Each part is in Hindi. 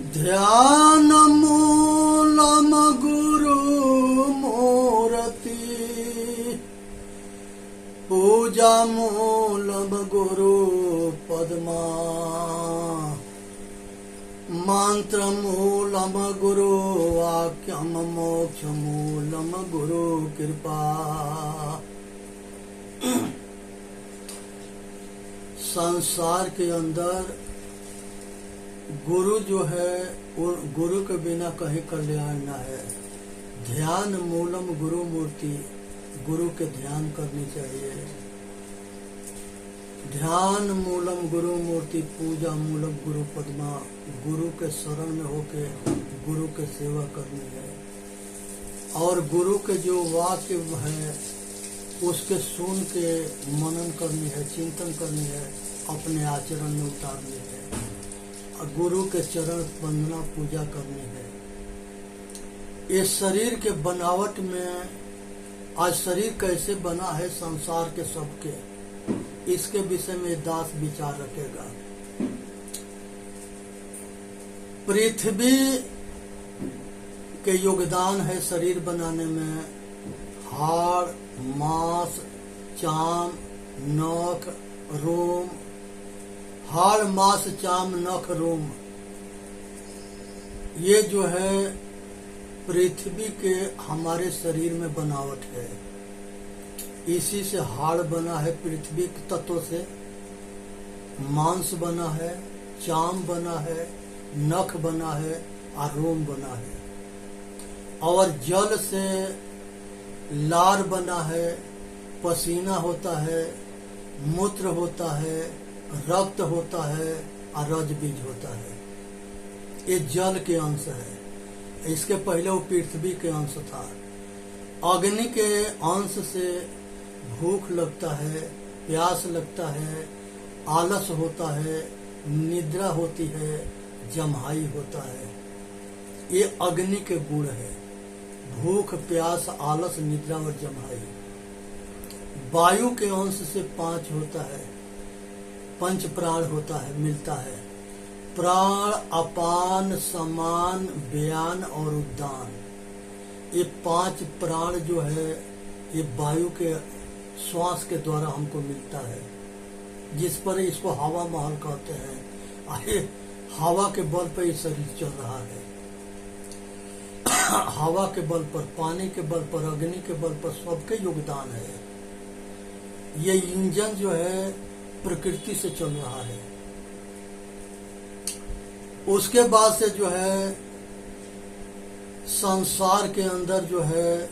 ध्यान मूलम गुरु मूर्ति पूजा मूलम गुरु पद्मा मंत्र मूलम गुरु वाक्यम मोक्ष मूलम गुरु कृपा। संसार के अंदर गुरु जो है वो गुरु के बिना कहीं कल्याण न है। ध्यान मूलम गुरु मूर्ति, गुरु के ध्यान करनी चाहिए। ध्यान मूलम गुरु मूर्ति पूजा मूलम गुरु पद्मा, गुरु के शरण में होके गुरु के सेवा करनी है। और गुरु के जो वाक्य है उसके सुन के मनन करनी है, चिंतन करनी है, अपने आचरण में उतारनी है। गुरु के चरण वंदना पूजा करनी है। ये शरीर के बनावट में आज शरीर कैसे बना है संसार के सबके, इसके विषय में दास विचार रखेगा। पृथ्वी के योगदान है शरीर बनाने में। हाड़, मांस, चाम, नख, रोम। हाड़, मांस, चाम, नख, रोम, ये जो है पृथ्वी के हमारे शरीर में बनावट है। इसी से हाड़ बना है, पृथ्वी के तत्व से मांस बना है, चाम बना है, नख बना है और रोम बना है। और जल से लार बना है, पसीना होता है, मूत्र होता है, रक्त होता है और रज बीज होता है। ये जल के अंश है। इसके पहले वो पृथ्वी के अंश था। अग्नि के अंश से भूख लगता है, प्यास लगता है, आलस होता है, निद्रा होती है, जम्हाई होता है। ये अग्नि के गुण है। भूख, प्यास, आलस, निद्रा और जम्हाई। वायु के अंश से 5 होता है, पंच प्राण होता है, मिलता है। प्राण, अपान, समान, व्यान और उद्दान। ये 5 प्राण जो है ये वायु के श्वास के द्वारा हमको मिलता है, जिस पर इसको हवा महल कहते हैं। अरे हवा के बल पर ये शरीर चल रहा है। हवा के बल पर, पानी के बल पर, अग्नि के बल पर सबके योगदान है। ये इंजन जो है प्रकृति से चल रहा है। उसके बाद से जो है संसार के अंदर जो है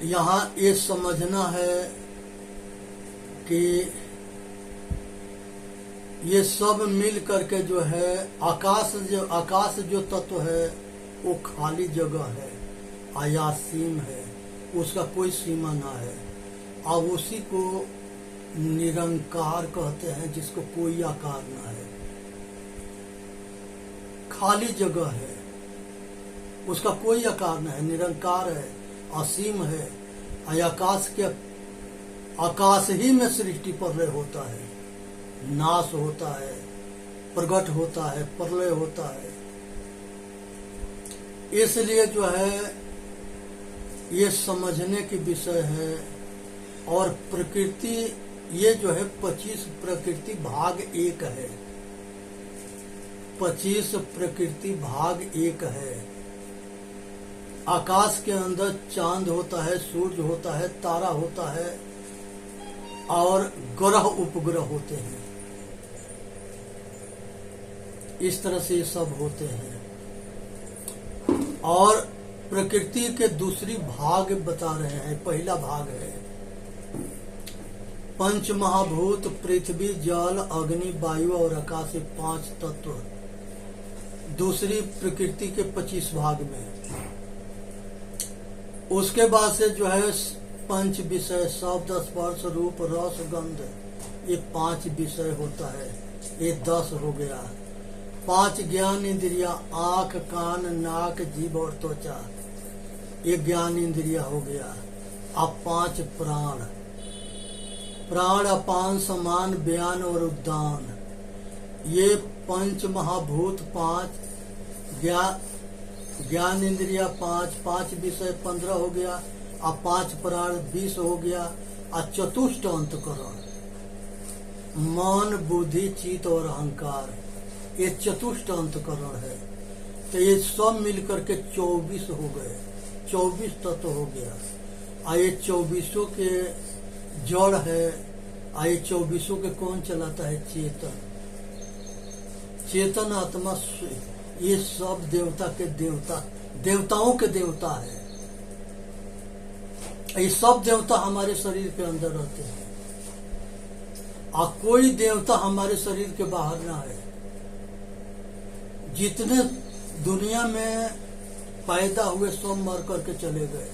यहाँ ये समझना है कि ये सब मिल करके जो है आकाश जो तत्व है वो खाली जगह है, असीम है, उसका कोई सीमा ना है। और उसी को निरंकार कहते हैं, जिसको कोई आकार ना है, खाली जगह है, उसका कोई आकार ना है, निरंकार है, असीम है। आकाश ही में सृष्टि प्रलय होता है, नाश होता है, प्रगट होता है, प्रलय होता है। इसलिए जो है ये समझने की विषय है। और प्रकृति ये जो है 25 प्रकृति भाग 1 है। 25 प्रकृति भाग 1 है। आकाश के अंदर चांद होता है, सूर्य होता है, तारा होता है और ग्रह उपग्रह होते हैं। इस तरह से ये सब होते हैं। और प्रकृति के दूसरी भाग बता रहे हैं। पहला भाग है पंच महाभूत, पृथ्वी, जल, अग्नि, वायु और आकाश, 5 तत्व। दूसरी प्रकृति के 25 भाग में। उसके बाद से जो है पंच विषय, शब्द, स्पर्श, रूप, रस, गंध, ये 5 विषय होता है। ये 10 हो गया। 5 ज्ञान इंद्रिया, आंख, कान, नाक, जीभ और त्वचा, ये ज्ञान इंद्रिया हो गया। अब 5 प्राण, प्राण, अपान, समान, व्यान और उद्दान, ये पंच महाभूत 5, ज्ञान इंद्रिया 5, 5 विषय 15 हो गया, और 5 प्राण 20 हो गया, और चतुष्ट अंतकरण मन बुद्धि चित्त और अहंकार, ये चतुष्ट अंतकरण है। तो ये सब मिलकर के 24 हो गए, 24 तत्व हो गया। और ये 24 के जड़ है। और ये 24 के कौन चलाता है? चेतन, चेतन आत्मा। ये सब देवता के देवता, देवताओं के देवता है। ये सब देवता हमारे शरीर के अंदर रहते हैं, और कोई देवता हमारे शरीर के बाहर ना है। जितने दुनिया में पैदा हुए सब मर करके चले गए।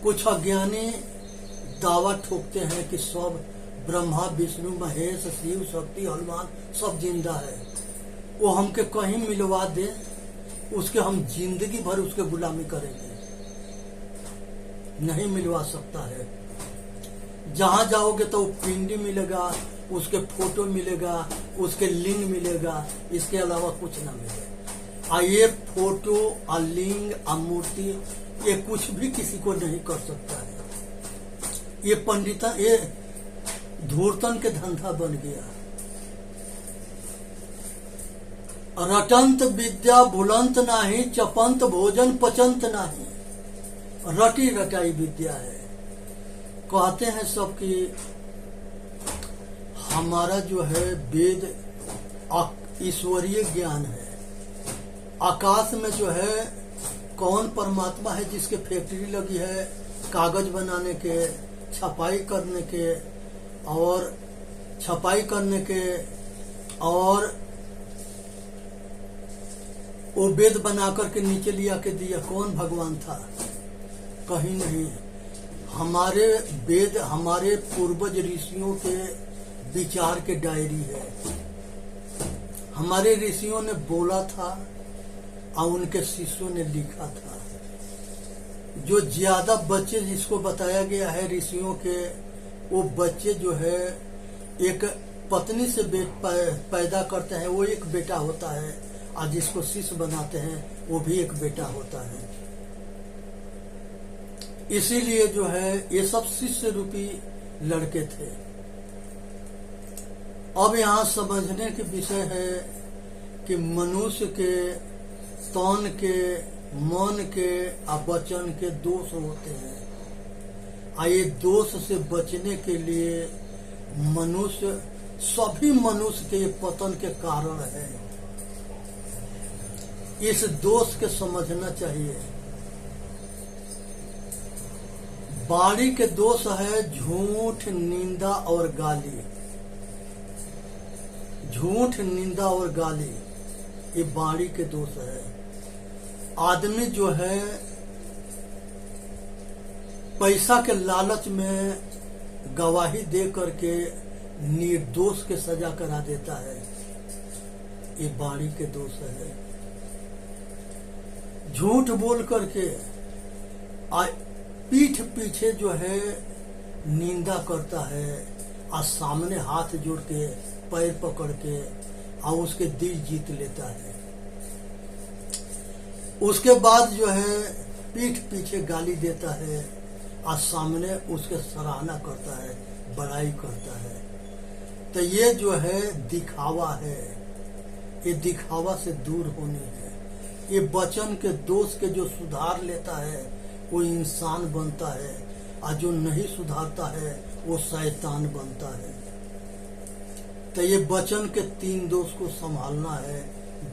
कुछ अज्ञानी दावा ठोकते हैं कि सब ब्रह्मा विष्णु महेश शिव शक्ति हनुमान सब जिंदा है। वो हमके कहीं मिलवा दे, उसके हम जिंदगी भर उसके गुलामी करेंगे। नहीं मिलवा सकता है। जहां जाओगे तो पिंडी मिलेगा, उसके फोटो मिलेगा, उसके लिंग मिलेगा, इसके अलावा कुछ ना मिलेगा। और ये फोटो और लिंग और मूर्ति ये कुछ भी किसी को नहीं कर सकता है। ये पंडिता, ये धूर्तन के धंधा बन गया। रटंत विद्या भूलंत नाही, चपंत भोजन पचंत नाही। रटी रटाई विद्या है। कहते हैं सब कि हमारा जो है वेद ईश्वरीय ज्ञान है। आकाश में जो है कौन परमात्मा है जिसके फैक्ट्री लगी है कागज बनाने के, छपाई करने के, और वो वेद बना करके नीचे लिया के दिया। कौन भगवान था? कहीं नहीं। हमारे वेद हमारे पूर्वज ऋषियों के विचार के डायरी है। हमारे ऋषियों ने बोला था और उनके शिष्यों ने लिखा था। जो ज्यादा बच्चे जिसको बताया गया है ऋषियों के, वो बच्चे जो है एक पत्नी से पैदा करते हैं, वो एक बेटा होता है, और जिसको शिष्य बनाते हैं वो भी एक बेटा होता है। इसीलिए जो है ये सब शिष्य रूपी लड़के थे। अब यहाँ समझने के विषय है कि मनुष्य के तन के, मन के और वचन के दोष होते हैं। और ये दोष से बचने के लिए मनुष्य, सभी मनुष्य के पतन के कारण है। इस दोष के समझना चाहिए। वाणी के दोष है झूठ, निंदा और गाली। झूठ, निंदा और गाली ये वाणी के दोष है। आदमी जो है पैसा के लालच में गवाही दे करके निर्दोष के सजा करा देता है, ये वाणी के दोष है। झूठ बोल करके पीठ पीछे जो है निंदा करता है, और सामने हाथ जोड़ के पैर पकड़ के और उसके दिल जीत लेता है। उसके बाद जो है पीठ पीछे गाली देता है और सामने उसके सराहना करता है, बड़ाई करता है। तो ये जो है दिखावा है। ये दिखावा से दूर होने है। ये वचन के दोष के जो सुधार लेता है वो इंसान बनता है, और जो नहीं सुधारता है वो शैतान बनता है। तो ये वचन के 3 दोष को संभालना है,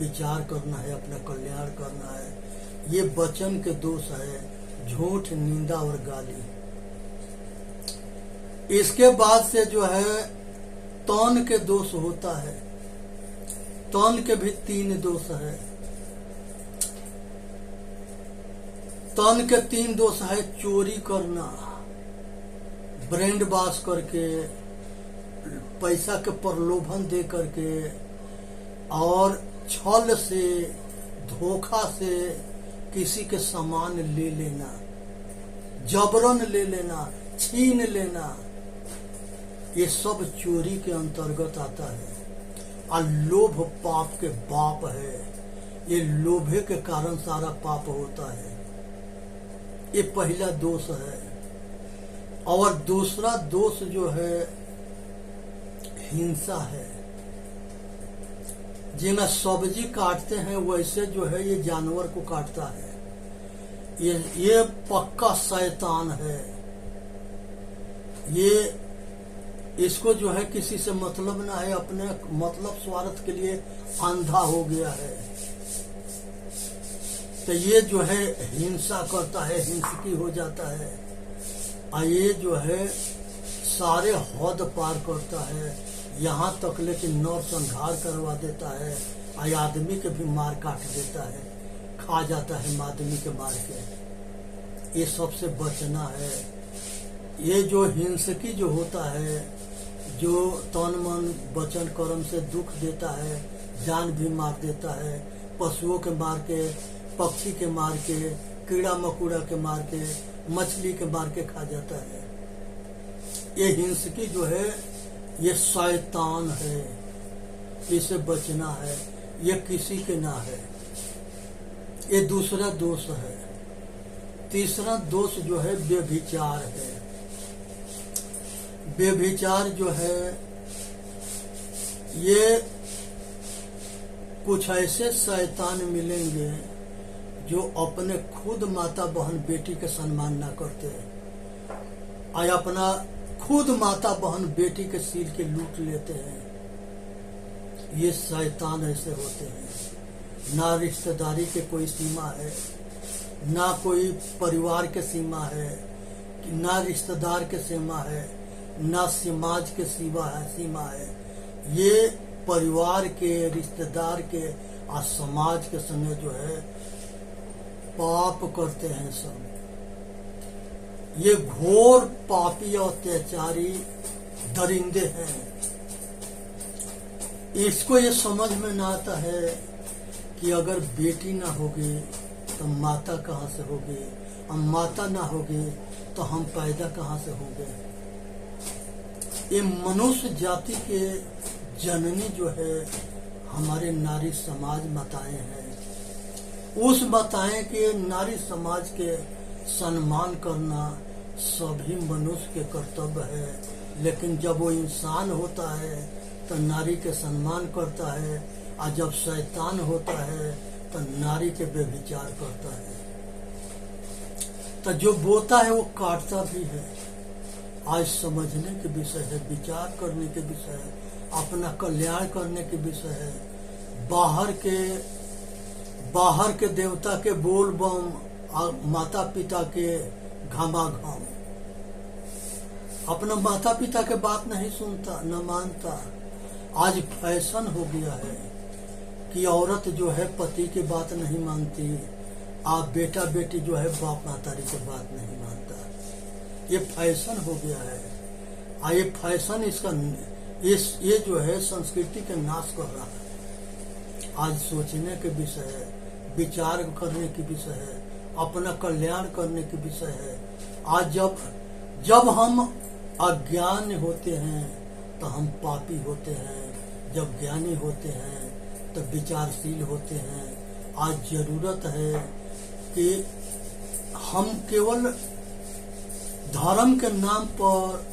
विचार करना है, अपना कल्याण करना है। ये वचन के दोष है झूठ, निंदा और गाली। इसके बाद से जो है तन के दोष होता है। तन के भी 3 दोष है। तन के 3 दोष है चोरी करना, ब्रांड बास करके, पैसा के प्रलोभन दे करके, और छल से, धोखा से किसी के सामान ले लेना, जबरन ले लेना, छीन लेना। ये सब चोरी के अंतर्गत आता है। और लोभ पाप के बाप है। ये लोभे के कारण सारा पाप होता है। ये पहला दोष है। और दूसरा दोष जो है हिंसा है। जिन्हें सब्जी काटते हैं वैसे जो है ये जानवर को काटता है। ये पक्का शैतान है। ये इसको जो है किसी से मतलब ना है, अपने मतलब स्वार्थ के लिए अंधा हो गया है। तो ये जो है हिंसा करता है, हिंसकी हो जाता है। और ये जो है सारे हद पार करता है, यहाँ तक लेकिन नरसंहार करवा देता है और आदमी के भी मार काट देता है, खा जाता है आदमी के मार के। ये सबसे बचना है। ये जो हिंसकी जो होता है, जो तन मन वचन कर्म से दुख देता है, जान भी मार देता है, पशुओं के मार के, पक्षी के मार के, कीड़ा मकोड़ा के मार के, मछली के मार के खा जाता है। ये हिंसकी जो है ये शैतान है। इसे बचना है। ये किसी के ना है। ये दूसरा दोष है। तीसरा दोष जो है व्यभिचार है। व्यभिचार जो है ये कुछ ऐसे शैतान मिलेंगे जो अपने खुद माता बहन बेटी के सम्मान ना करते हैं और अपना खुद माता बहन बेटी के सील के लूट लेते हैं। ये शैतान ऐसे होते हैं। ना रिश्तेदारी के कोई सीमा है, ना कोई परिवार के सीमा है, ना रिश्तेदार के सीमा है, ना समाज के सीमा है। ये परिवार के, रिश्तेदार के और समाज के संग जो है पाप करते हैं सब। ये घोर पापी और अत्याचारी दरिंदे हैं। इसको ये समझ में ना आता है कि अगर बेटी ना होगी तो माता कहाँ से होगी, और माता ना होगी तो हम पैदा कहाँ से होंगे। ये मनुष्य जाति के जननी जो है हमारे नारी समाज माताएं हैं। उस माताएं के नारी समाज के सम्मान करना सभी मनुष्य के कर्तव्य है। लेकिन जब वो इंसान होता है तो नारी के सम्मान करता है, और जब शैतान होता है तो नारी के व्यभिचार करता है। तो जो बोता है वो काटता भी है। आज समझने के विषय है, विचार करने के विषय है, अपना कल्याण करने के विषय है। बाहर के देवता के बोल बम और माता पिता के घमाघम, अपना माता पिता के बात नहीं सुनता, न मानता। आज फैशन हो गया है कि औरत जो है पति की बात नहीं मानती, आप बेटा बेटी जो है बाप मातारी की बात नहीं मानता। ये फैशन हो गया है। ये फैशन इसका ये जो है संस्कृति के नाश कर रहा है। आज सोचने के विषय है, विचार करने की विषय है, अपना कल्याण करने की विषय है। आज जब हम अज्ञान होते हैं तो हम पापी होते हैं, जब ज्ञानी होते हैं तो विचारशील होते हैं। आज जरूरत है कि हम केवल धर्म के नाम पर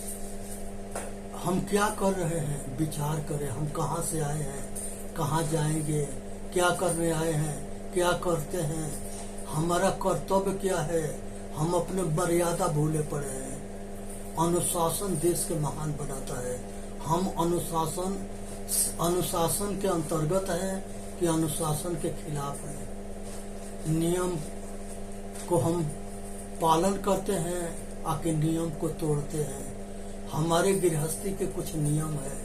हम क्या कर रहे हैं विचार करें। हम कहाँ से आए हैं, कहाँ जाएंगे, क्या करने आए हैं, क्या करते हैं, हमारा कर्तव्य क्या है। हम अपने मर्यादा भूले पड़े हैं। अनुशासन देश के महान बनाता है। हम अनुशासन के अंतर्गत है कि अनुशासन के खिलाफ है। नियम को हम पालन करते हैं, आके नियम को तोड़ते हैं। हमारे गृहस्थी के कुछ नियम है,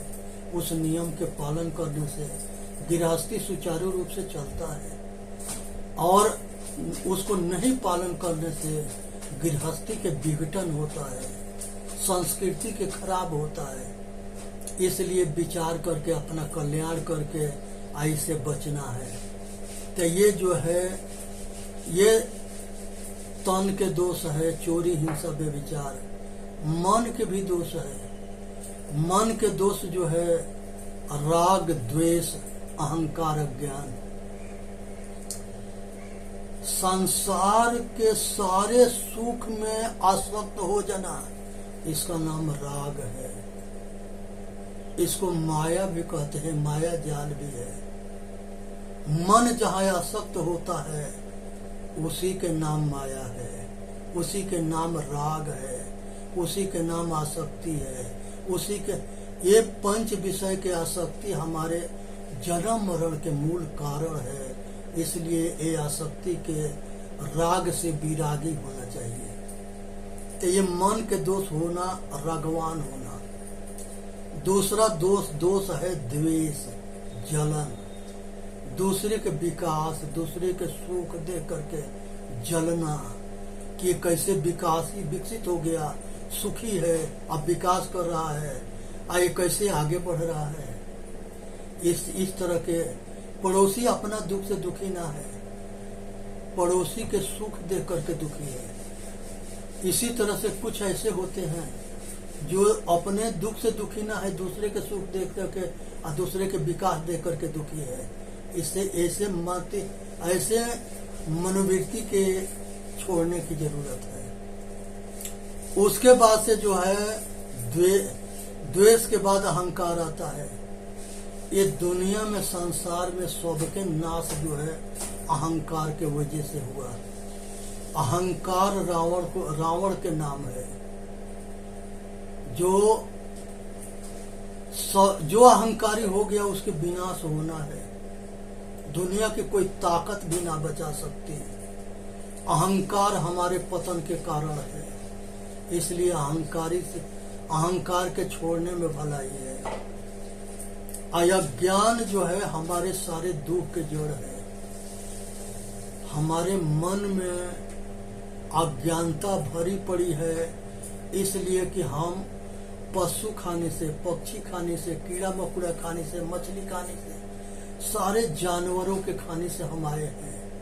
उस नियम के पालन करने से गृहस्थी सुचारू रूप से चलता है, और उसको नहीं पालन करने से गृहस्थी के विघटन होता है, संस्कृति के खराब होता है। इसलिए विचार करके अपना कल्याण करके आई से बचना है। तो ये जो है ये तन के दोष है, चोरी हिंसा व्यभिचार। मन के भी दोष है। मन के दोष जो है राग द्वेष अहंकार अज्ञान। संसार के सारे सुख में आसक्त हो जाना, इसका नाम राग है। इसको माया भी कहते हैं, माया जाल भी है। मन जहाँ आसक्त होता है उसी के नाम माया है, उसी के नाम राग है, उसी के नाम आसक्ति है, उसी के ये पंच विषय के आसक्ति हमारे जन्म मरण के मूल कारण है। इसलिए ये आसक्ति के राग से विरागी होना चाहिए। तो ये मन के दोष होना, रागवान होना। दूसरा दोष है द्वेष, जलन। दूसरे के विकास, दूसरे के सुख देख करके जलना कि कैसे विकसित हो गया, सुखी है, अब विकास कर रहा है, ये कैसे आगे बढ़ रहा है। इस तरह के पड़ोसी अपना दुख से दुखी ना है, पड़ोसी के सुख देख करके दुखी है। इसी तरह से कुछ ऐसे होते हैं जो अपने दुख से दुखी ना है, दूसरे के सुख देख करके और दूसरे के विकास देख करके दुखी है। इससे ऐसे मनोवृत्ति के छोड़ने की जरूरत है। उसके बाद से जो है द्वेष के बाद अहंकार आता है। ये दुनिया में, संसार में सबके नाश जो है अहंकार के वजह से हुआ। अहंकार रावण के नाम है। जो अहंकारी हो गया उसके विनाश होना है। दुनिया की कोई ताकत भी ना बचा सकती। अहंकार हमारे पतन के कारण है। इसलिए अहंकार के छोड़ने में भलाई है। अज्ञान जो है हमारे सारे दुख के जड़ है। हमारे मन में अज्ञानता भरी पड़ी है, इसलिए कि हम पशु खाने से, पक्षी खाने से, कीड़ा मकोड़ा खाने से, मछली खाने से, सारे जानवरों के खाने से हम आए हैं।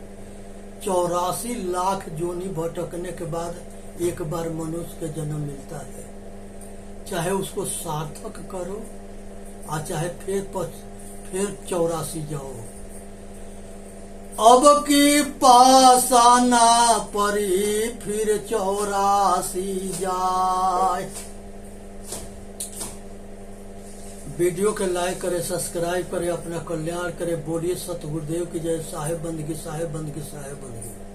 84 लाख जोनी भटकने के बाद एक बार मनुष्य के जन्म मिलता है। चाहे उसको सार्थक करो और चाहे फिर 84 जाओ। अब की पासाना परी फिर 84 जाए। वीडियो के लाइक करे, सब्सक्राइब करे, अपना कल्याण करे। बोलिए सतगुरुदेव की जय। साहेब बंदगी, साहेब बंदगी, साहेब बंदगी।